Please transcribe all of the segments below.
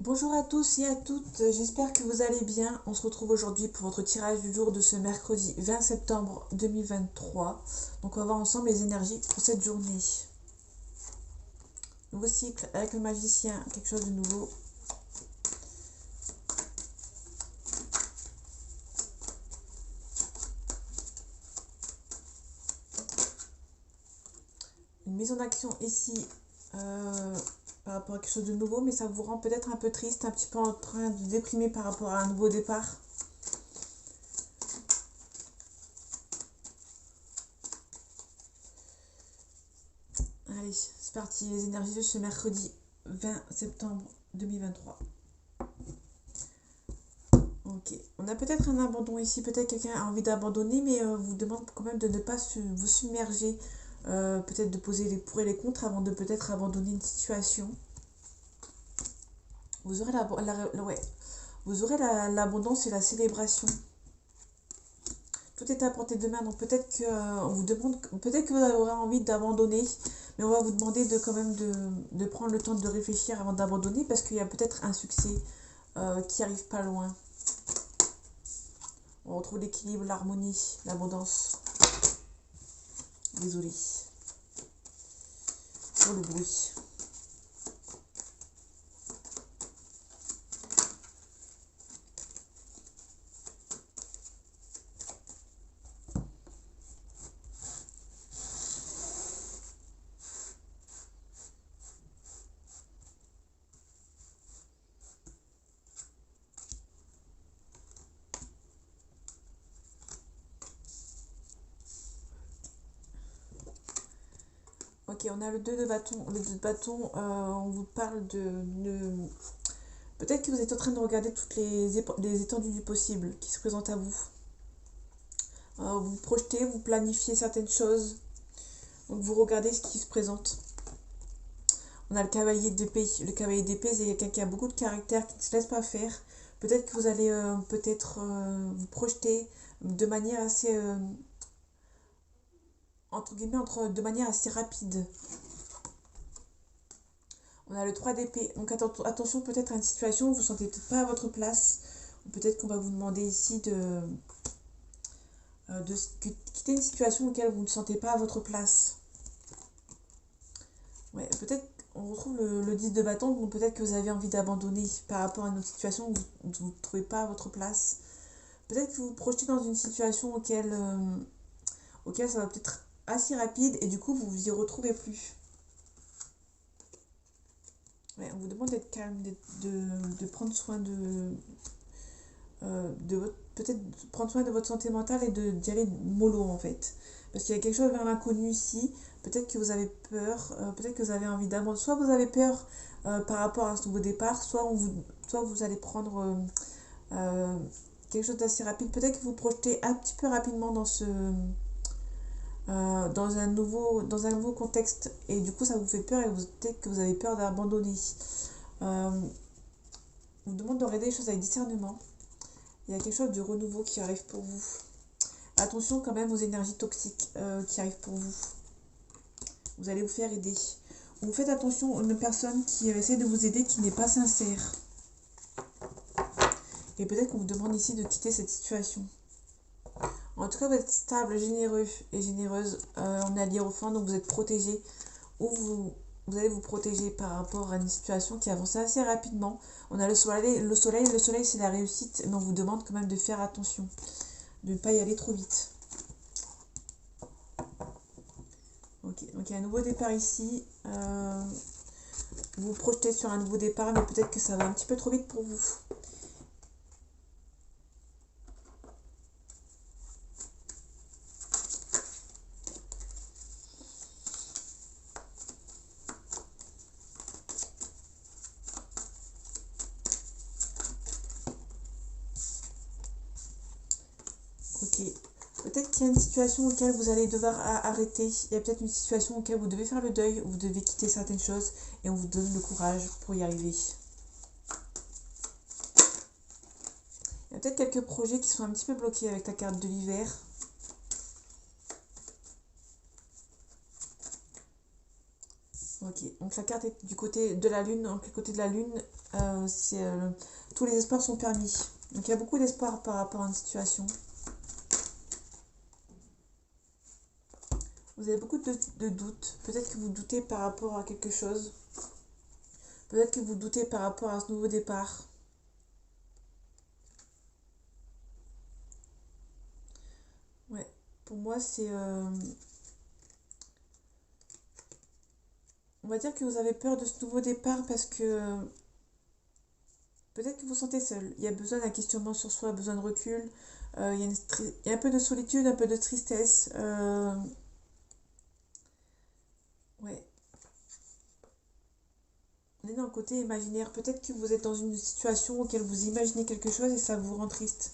Bonjour à tous et à toutes, j'espère que vous allez bien. On se retrouve aujourd'hui pour votre tirage du jour de ce mercredi 20 septembre 2023. Donc on va voir ensemble les énergies pour cette journée. Nouveau cycle avec le magicien, quelque chose de nouveau. Une mise en action ici par rapport à quelque chose de nouveau, mais ça vous rend peut-être un peu triste, un petit peu en train de déprimer par rapport à un nouveau départ. Allez, c'est parti, les énergies de ce mercredi 20 septembre 2023. Ok, on a peut-être un abandon ici, peut-être quelqu'un a envie d'abandonner, mais vous demande quand même de ne pas vous submerger, peut-être de poser les pour et les contre avant de peut-être abandonner une situation. Vous aurez l'abondance et la célébration. Tout est à portée de main, donc peut-être qu'on vous demande, peut-être que vous aurez envie d'abandonner, mais on va vous demander de quand même de prendre le temps de réfléchir avant d'abandonner, parce qu'il y a peut-être un succès qui arrive pas loin. On retrouve l'équilibre, l'harmonie, l'abondance. Désolée pour le bruit. Ok, on a le 2 de bâton. Le 2 de bâton, on vous parle de... Peut-être que vous êtes en train de regarder toutes les étendues du possible qui se présentent à vous. Vous projetez, vous planifiez certaines choses. Donc vous regardez ce qui se présente. On a le cavalier d'épée. Le cavalier d'épée, c'est quelqu'un qui a beaucoup de caractère, qui ne se laisse pas faire. Peut-être que vous allez vous projeter de manière assez... entre guillemets, de manière assez rapide. On a le 3 d'épée. Donc attention peut-être à une situation où vous ne vous sentez peut-être pas à votre place. Ou peut-être qu'on va vous demander ici de quitter une situation auquel vous ne sentez pas à votre place. Ouais, peut-être on retrouve le 10 de bâton, donc peut-être que vous avez envie d'abandonner par rapport à une autre situation où vous ne trouvez pas à votre place. Peut-être que vous vous projetez dans une situation auquel ça va peut-être assez rapide et du coup vous vous y retrouvez plus. Ouais, on vous demande d'être calme, de prendre soin peut-être prendre soin de votre santé mentale et d'y aller mollo en fait. Parce qu'il y a quelque chose vers l'inconnu ici. Peut-être que vous avez peur, peut-être que vous avez envie d'abandonner. Soit vous avez peur par rapport à ce nouveau départ, soit vous allez prendre quelque chose d'assez rapide. Peut-être que vous projetez un petit peu rapidement dans un nouveau contexte et du coup ça vous fait peur et peut-être que vous avez peur d'abandonner. On vous demande de regarder les choses avec discernement. Il y a quelque chose de renouveau qui arrive pour vous. Attention quand même aux énergies toxiques qui arrivent pour vous. Vous allez vous faire aider. Vous faites attention à une personne qui essaie de vous aider qui n'est pas sincère. Et peut-être qu'on vous demande ici de quitter cette situation. En tout cas, vous êtes stable, généreux et généreuse. On est allié au fond, donc vous êtes protégé. Ou vous allez vous protéger par rapport à une situation qui avance assez rapidement. On a le soleil c'est la réussite, mais on vous demande quand même de faire attention, de ne pas y aller trop vite. Ok, donc il y a un nouveau départ ici. Vous vous projetez sur un nouveau départ, mais peut-être que ça va un petit peu trop vite pour vous. Ok, peut-être qu'il y a une situation auquel vous allez devoir arrêter. Il y a peut-être une situation auquel vous devez faire le deuil, où vous devez quitter certaines choses et on vous donne le courage pour y arriver. Il y a peut-être quelques projets qui sont un petit peu bloqués avec la carte de l'hiver. Ok, donc la carte est du côté de la lune. Donc le côté de la lune, c'est tous les espoirs sont permis. Donc il y a beaucoup d'espoir par rapport à une situation. Vous avez beaucoup de doutes. Peut-être que vous doutez par rapport à quelque chose. Peut-être que vous doutez par rapport à ce nouveau départ. Ouais, pour moi c'est... on va dire que vous avez peur de ce nouveau départ parce que peut-être que vous vous sentez seul. Il y a besoin d'un questionnement sur soi, besoin de recul. Il y a un peu de solitude, un peu de tristesse. Ouais, on est dans le côté imaginaire. Peut-être que vous êtes dans une situation auquel vous imaginez quelque chose et ça vous rend triste.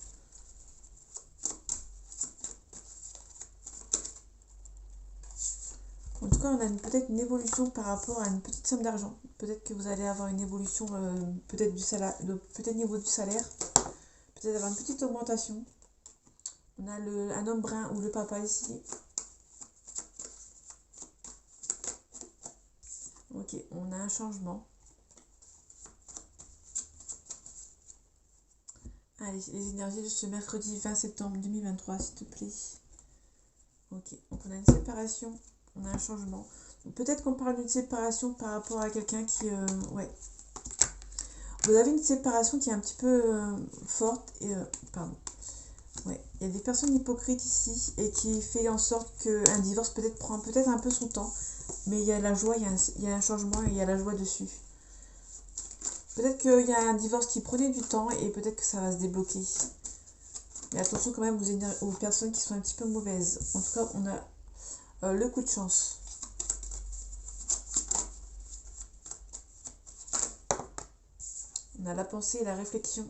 En tout cas, on a peut-être une évolution par rapport à une petite somme d'argent. Peut-être que vous allez avoir une évolution, peut-être du salaire, peut-être niveau du salaire, peut-être avoir une petite augmentation. On a un homme brun ou le papa ici. Ok, on a un changement. Allez, les énergies de ce mercredi 20 septembre 2023, s'il te plaît. Ok, donc on a une séparation, on a un changement. Peut-être qu'on parle d'une séparation par rapport à quelqu'un qui... ouais. Vous avez une séparation qui est un petit peu forte et... pardon. Ouais, il y a des personnes hypocrites ici et qui fait en sorte qu'un divorce peut-être prend peut-être un peu son temps. Mais il y a la joie, il y a un changement et il y a la joie dessus. Peut-être qu'il y a un divorce qui prenait du temps et peut-être que ça va se débloquer. Mais attention quand même aux personnes qui sont un petit peu mauvaises. En tout cas, on a le coup de chance. On a la pensée et la réflexion.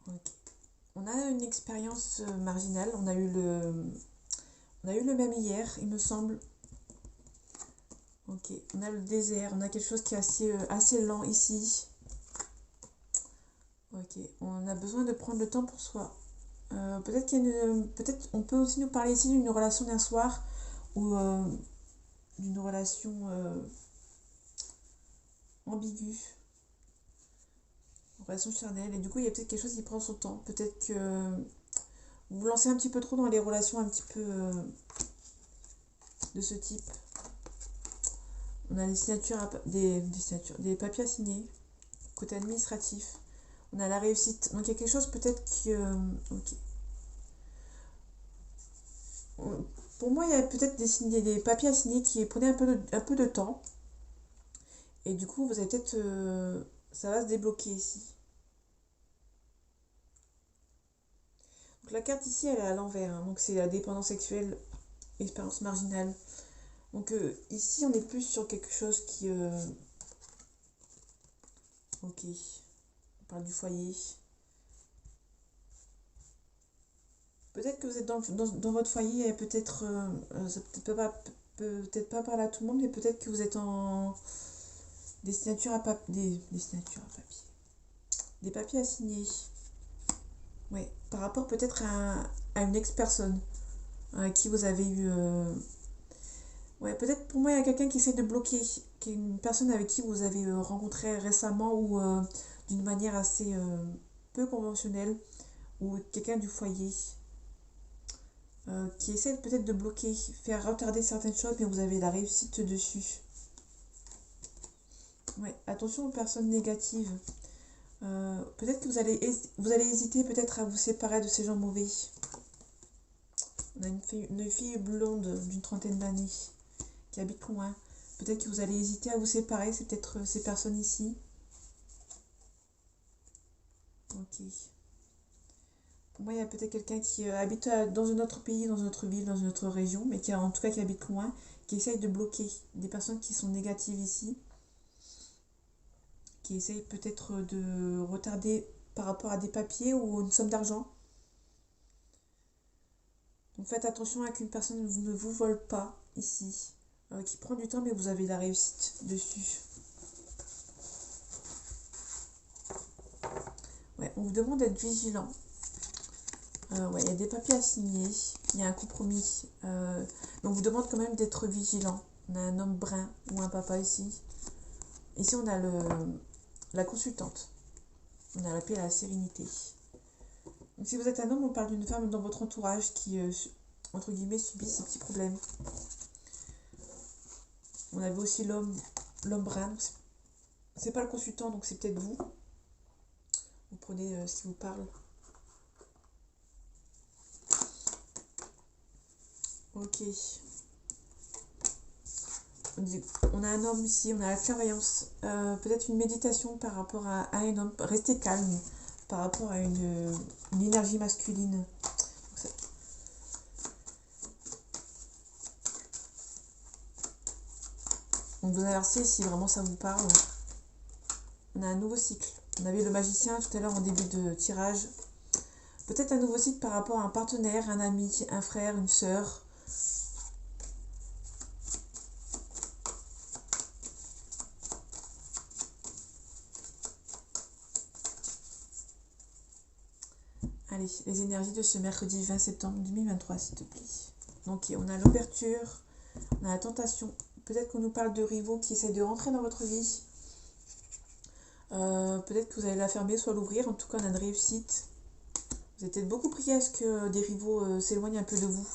Okay. On a une expérience marginale. On a eu le même hier, il me semble. Ok, on a le désert, on a quelque chose qui est assez lent ici. Ok, on a besoin de prendre le temps pour soi. Peut-être on peut aussi nous parler ici d'une relation d'un soir ou d'une relation ambiguë, une relation charnelle. Et du coup, il y a peut-être quelque chose qui prend son temps. Peut-être que vous vous lancez un petit peu trop dans les relations un petit peu de ce type. On a des papiers à signer, côté administratif. On a la réussite. Donc il y a quelque chose peut-être qui... ok. Pour moi, il y a peut-être des papiers à signer qui prenaient un peu de temps. Et du coup, vous avez peut-être... ça va se débloquer ici. Donc la carte ici, elle est à l'envers. Hein. Donc c'est la dépendance sexuelle, expérience marginale. Donc ici, on est plus sur quelque chose qui... ok. On parle du foyer. Peut-être que vous êtes dans votre foyer et peut-être... ça peut-être pas parler à tout le monde, mais peut-être que vous êtes en... des signatures à papier. Des signatures à papier. Des papiers à signer. Oui, par rapport peut-être à une ex-personne à qui vous avez eu... ouais, peut-être pour moi, il y a quelqu'un qui essaie de bloquer, qui est une personne avec qui vous avez rencontré récemment ou d'une manière assez peu conventionnelle, ou quelqu'un du foyer qui essaie peut-être de bloquer, faire retarder certaines choses, mais vous avez la réussite dessus. Ouais, attention aux personnes négatives. Peut-être que vous allez hésiter peut-être à vous séparer de ces gens mauvais. On a une fille blonde d'une trentaine d'années qui habite loin. Peut-être que vous allez hésiter à vous séparer, c'est peut-être ces personnes ici. Ok. Pour moi, il y a peut-être quelqu'un qui habite dans un autre pays, dans une autre ville, dans une autre région, mais en tout cas qui habite loin, qui essaye de bloquer des personnes qui sont négatives ici, qui essayent peut-être de retarder par rapport à des papiers ou une somme d'argent. Donc faites attention à qu'une personne ne vous vole pas ici, qui prend du temps mais vous avez la réussite dessus. Ouais, on vous demande d'être vigilant. Ouais, il y a des papiers à signer, il y a un compromis. Donc on vous demande quand même d'être vigilant. On a un homme brun ou un papa ici. Ici on a la consultante. On a la paix et la sérénité. Donc si vous êtes un homme, on parle d'une femme dans votre entourage qui, entre guillemets, subit ces petits problèmes. On avait aussi l'homme brun. C'est pas le consultant, donc c'est peut-être vous. Vous prenez ce qui vous parle. Ok. On a un homme ici, on a la clairvoyance. Peut-être une méditation par rapport à un homme. Restez calme par rapport à une énergie masculine. Donc vous inversez si vraiment ça vous parle. On a un nouveau cycle. On avait le magicien tout à l'heure en début de tirage. Peut-être un nouveau cycle par rapport à un partenaire, un ami, un frère, une sœur. Allez, les énergies de ce mercredi 20 septembre 2023, s'il te plaît. Donc on a l'ouverture, on a la tentation. Peut-être qu'on nous parle de rivaux qui essaient de rentrer dans votre vie. Peut-être que vous allez la fermer, soit l'ouvrir. En tout cas, on a une réussite. Vous avez peut-être beaucoup prié à ce que des rivaux s'éloignent un peu de vous.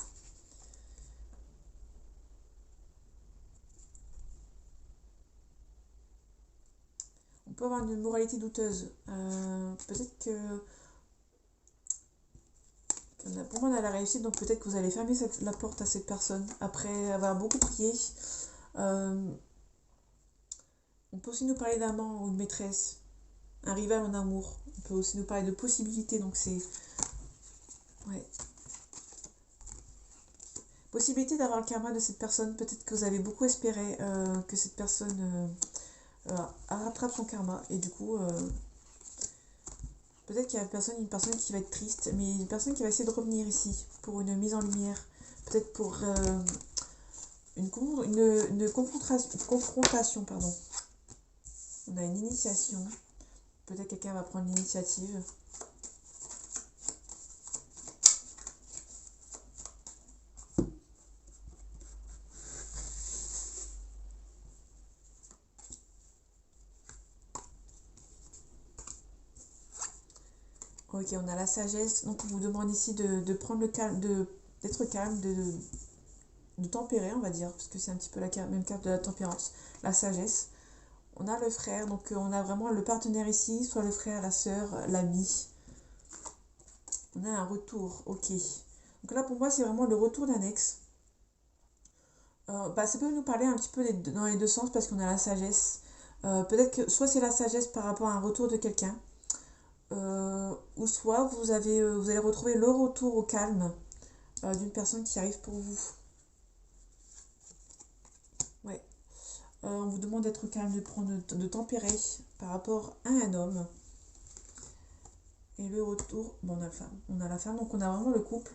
On peut avoir une moralité douteuse. Peut-être que... Pour moi, on a la réussite, donc peut-être que vous allez fermer la porte à cette personne après avoir beaucoup prié. On peut aussi nous parler d'amant ou de maîtresse, un rival en amour. On peut aussi nous parler de possibilités, donc c'est... Ouais. Possibilité d'avoir le karma de cette personne. Peut-être que vous avez beaucoup espéré que cette personne rattrape son karma. Et du coup, peut-être qu'il y a une personne qui va être triste, mais une personne qui va essayer de revenir ici pour une mise en lumière. Peut-être pour une confrontation, pardon. On a une initiation. Peut-être quelqu'un va prendre l'initiative. Ok, on a la sagesse. Donc on vous demande ici de prendre le calme, d'être calme, de tempérer, on va dire, parce que c'est un petit peu la même carte de la tempérance, la sagesse. On a le frère, donc on a vraiment le partenaire ici, soit le frère, la sœur, l'ami. On a un retour, ok. Donc là pour moi c'est vraiment le retour d'un ex. Ça peut nous parler un petit peu dans les deux sens parce qu'on a la sagesse. Peut-être que soit c'est la sagesse par rapport à un retour de quelqu'un, ou soit vous allez retrouver le retour au calme d'une personne qui arrive pour vous. Ouais. On vous demande d'être calme, de tempérer par rapport à un homme. Et le retour, bon, on a la femme, donc on a vraiment le couple.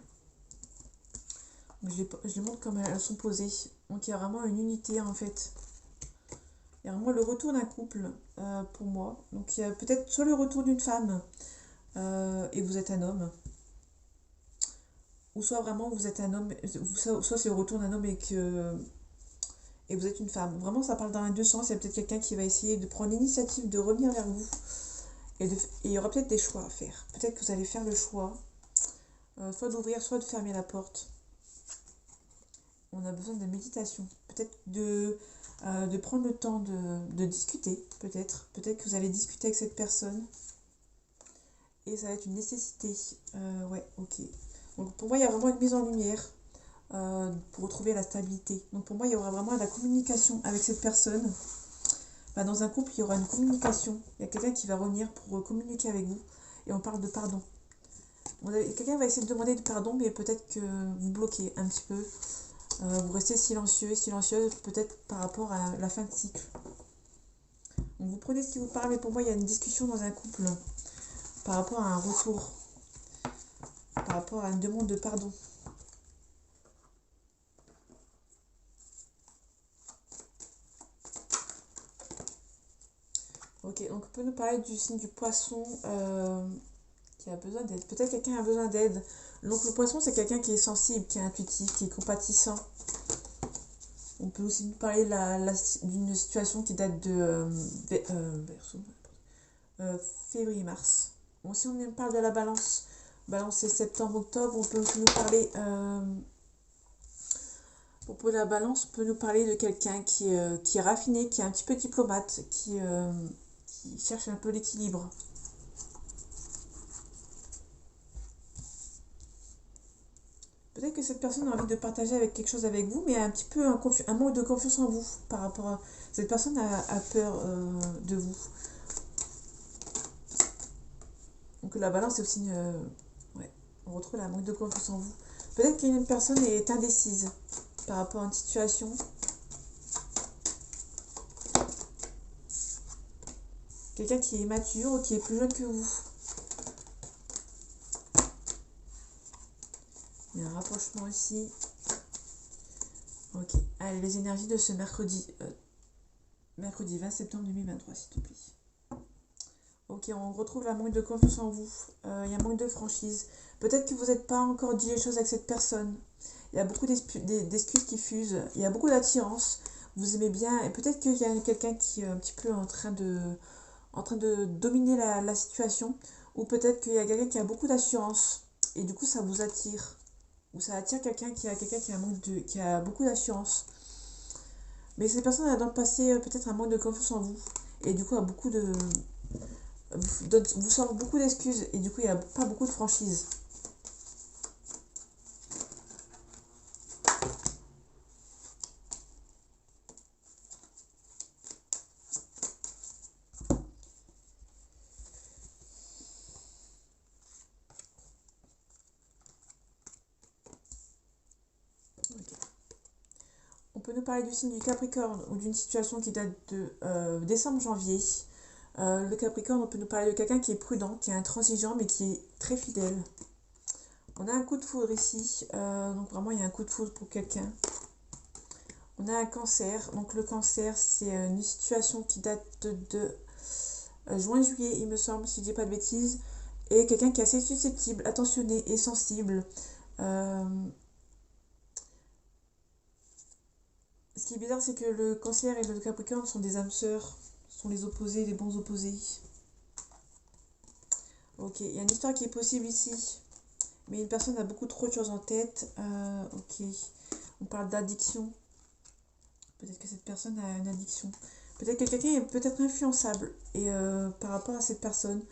Je les montre comme elles sont posées. Donc il y a vraiment une unité en fait. Il y a vraiment le retour d'un couple pour moi. Donc il y a peut-être soit le retour d'une femme et vous êtes un homme. Ou soit vraiment vous êtes un homme, soit c'est le retour d'un homme et vous êtes une femme. Vraiment ça parle dans les deux sens. Il y a peut-être quelqu'un qui va essayer de prendre l'initiative de revenir vers vous. Et il y aura peut-être des choix à faire. Peut-être que vous allez faire le choix soit d'ouvrir, soit de fermer la porte. On a besoin de méditation. Peut-être de prendre le temps de discuter. Peut-être que vous allez discuter avec cette personne. Et ça va être une nécessité. Ouais, ok. Donc pour moi, il y a vraiment une mise en lumière pour retrouver la stabilité. Donc pour moi, il y aura vraiment de la communication avec cette personne. Dans un couple, il y aura une communication. Il y a quelqu'un qui va revenir pour communiquer avec vous. Et on parle de pardon. Quelqu'un va essayer de demander du pardon, mais peut-être que vous bloquez un petit peu. Vous restez silencieux et silencieuse, peut-être par rapport à la fin de cycle. Donc vous prenez ce qui vous parle, mais pour moi, il y a une discussion dans un couple par rapport à un retour, par rapport à une demande de pardon. Ok, donc on peut nous parler du signe du poisson qui a besoin d'aide. Peut-être quelqu'un a besoin d'aide. Donc le poisson, c'est quelqu'un qui est sensible, qui est intuitif, qui est compatissant. On peut aussi nous parler d'une situation qui date de Verseau, février-mars. Bon, si on parle de la balance, balance c'est septembre-octobre, on peut aussi nous parler, pour la balance, on peut nous parler de quelqu'un qui est raffiné, qui est un petit peu diplomate, qui cherche un peu l'équilibre. Peut-être que cette personne a envie de partager avec quelque chose avec vous, mais a un petit peu un manque de confiance en vous par rapport à... Cette personne a peur de vous. Donc la balance, c'est aussi ouais, on retrouve la manque de confiance en vous. Peut-être qu'une personne est indécise par rapport à une situation. Quelqu'un qui est mature ou qui est plus jeune que vous. Il y a un rapprochement ici. Ok. Allez, les énergies de ce mercredi 20 septembre 2023, s'il te plaît. Ok, on retrouve la manque de confiance en vous. Il y a un manque de franchise. Peut-être que vous n'êtes pas encore dit les choses avec cette personne. Il y a beaucoup d'excuses qui fusent. Il y a beaucoup d'attirance. Vous aimez bien. Et peut-être qu'il y a quelqu'un qui est un petit peu en train de dominer la situation. Ou peut-être qu'il y a quelqu'un qui a beaucoup d'assurance. Et du coup, ça vous attire. Ou ça attire quelqu'un qui qui a beaucoup d'assurance. Mais cette personne a dans le passé peut-être un manque de confiance en vous. Et du coup, a beaucoup de... vous sort beaucoup d'excuses. Et du coup, il n'y a pas beaucoup de franchise. Okay. On peut nous parler du signe du Capricorne ou d'une situation qui date de décembre-janvier. Le Capricorne, on peut nous parler de quelqu'un qui est prudent, qui est intransigeant, mais qui est très fidèle. On a un coup de foudre ici, donc vraiment il y a un coup de foudre pour quelqu'un. On a un Cancer, donc le Cancer c'est une situation qui date de juin-juillet, il me semble, si je dis pas de bêtises. Et quelqu'un qui est assez susceptible, attentionné et sensible. Ce qui est bizarre, c'est que le Cancer et le Capricorne sont des âmes sœurs, sont les opposés, les bons opposés. Ok, il y a une histoire qui est possible ici, mais une personne a beaucoup trop de choses en tête. Ok, on parle d'addiction. Peut-être que cette personne a une addiction. Peut-être que quelqu'un est peut-être influençable et par rapport à cette personne.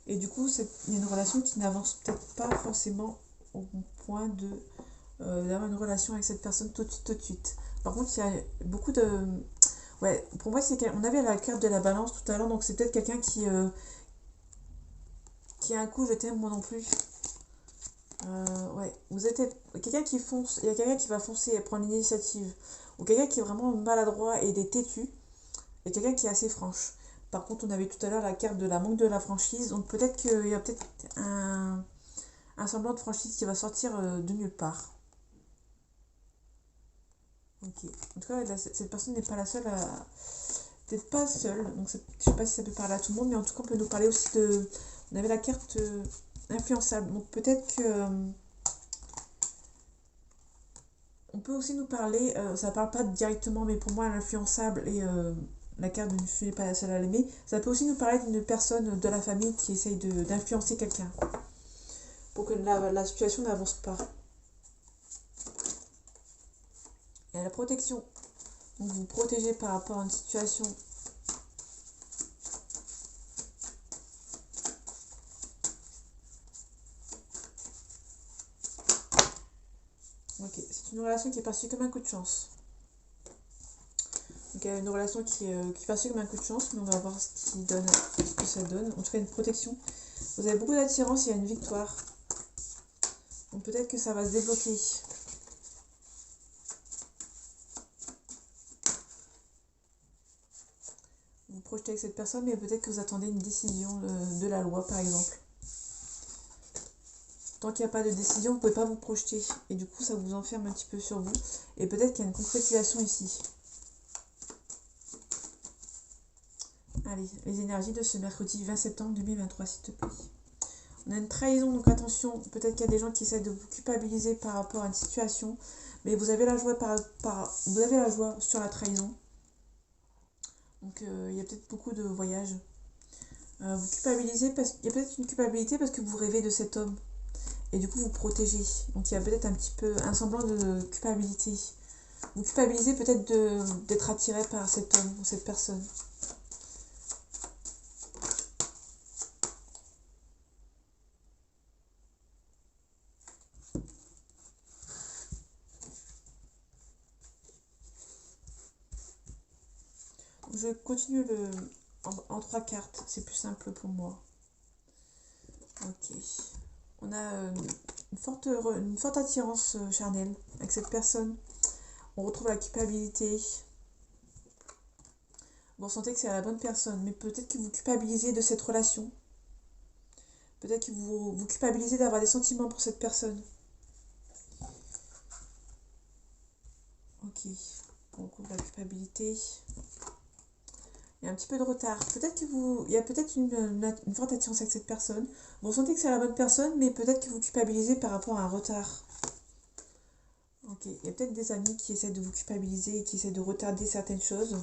Et du coup, il y a une relation qui n'avance peut-être pas forcément au point d'avoir une relation avec cette personne tout de suite. Par contre, il y a beaucoup de... Ouais, pour moi, on avait la carte de la balance tout à l'heure, donc c'est peut-être quelqu'un qui a un coup, je t'aime, moi non plus. Ouais, vous êtes quelqu'un qui fonce, il y a quelqu'un qui va foncer et prendre l'initiative. Ou quelqu'un qui est vraiment maladroit et têtu, et quelqu'un qui est assez franche. Par contre, on avait tout à l'heure la carte de la manque de la franchise, donc peut-être qu'il y a peut-être un semblant de franchise qui va sortir de nulle part. Ok. En tout cas, cette personne n'est pas la seule à... Peut-être pas seule, donc je sais pas si ça peut parler à tout le monde, mais en tout cas, on peut nous parler aussi de... On avait la carte influençable, donc peut-être que... on peut aussi nous parler, ça parle pas directement, mais pour moi, l'influençable et la carte de ne suis pas la seule à l'aimer, ça peut aussi nous parler d'une personne de la famille qui essaye d'influencer quelqu'un pour que la situation n'avance pas. Et la protection, donc vous protégez par rapport à une situation. Ok, c'est une relation qui est perçue comme un coup de chance. Donc il y a une relation qui est perçue comme un coup de chance, mais on va voir ce que ça donne. En tout cas, une protection. Vous avez beaucoup d'attirance, il y a une victoire. Donc peut-être que ça va se débloquer. Vous projetez avec cette personne, mais peut-être que vous attendez une décision de la loi, par exemple. Tant qu'il n'y a pas de décision, vous ne pouvez pas vous projeter. Et du coup, ça vous enferme un petit peu sur vous. Et peut-être qu'il y a une concrétisation ici. Allez, les énergies de ce mercredi 20 septembre 2023, s'il te plaît. On a une trahison, donc attention, peut-être qu'il y a des gens qui essaient de vous culpabiliser par rapport à une situation, mais vous avez la joie, vous avez la joie sur la trahison. Donc il y a peut-être beaucoup de voyages. Vous culpabilisez parce qu'il y a peut-être une culpabilité parce que vous rêvez de cet homme. Et du coup, vous protégez. Donc il y a peut-être un petit peu un semblant de culpabilité. Vous culpabilisez peut-être d'être attiré par cet homme ou cette personne. Je continue en 3 cartes, c'est plus simple pour moi. Ok. On a une forte attirance charnelle avec cette personne. On retrouve la culpabilité. Vous ressentez que c'est la bonne personne, mais peut-être que vous culpabilisez de cette relation. Peut-être que vous culpabilisez d'avoir des sentiments pour cette personne. Ok. On retrouve la culpabilité. Il y a un petit peu de retard. Peut-être que il y a peut-être une forte attirance avec cette personne. Vous ressentez que c'est la bonne personne, mais peut-être que vous culpabilisez par rapport à un retard. Ok, il y a peut-être des amis qui essaient de vous culpabiliser et qui essaient de retarder certaines choses.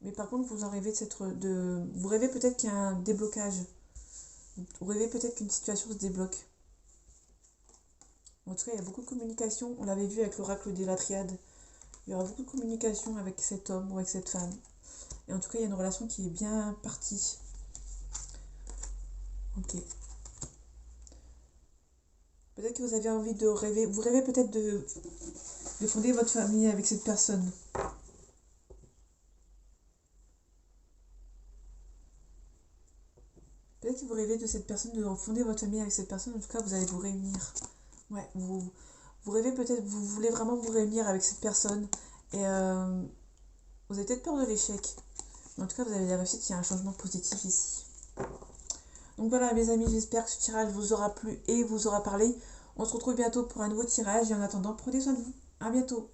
Mais par contre, vous en rêvez vous rêvez peut-être qu'il y a un déblocage. Vous rêvez peut-être qu'une situation se débloque. En tout cas, il y a beaucoup de communication. On l'avait vu avec l'oracle de la triade. Il y aura beaucoup de communication avec cet homme ou avec cette femme. Et en tout cas, il y a une relation qui est bien partie. Ok. Peut-être que vous avez envie de rêver. Vous rêvez peut-être de fonder votre famille avec cette personne. Peut-être que vous rêvez de cette personne, de fonder votre famille avec cette personne. En tout cas, vous allez vous réunir. Ouais, vous rêvez peut-être, vous voulez vraiment vous réunir avec cette personne. Et vous avez peut-être peur de l'échec. Mais en tout cas, vous avez la réussite, il y a un changement positif ici. Donc voilà, mes amis, j'espère que ce tirage vous aura plu et vous aura parlé. On se retrouve bientôt pour un nouveau tirage. Et en attendant, prenez soin de vous. À bientôt.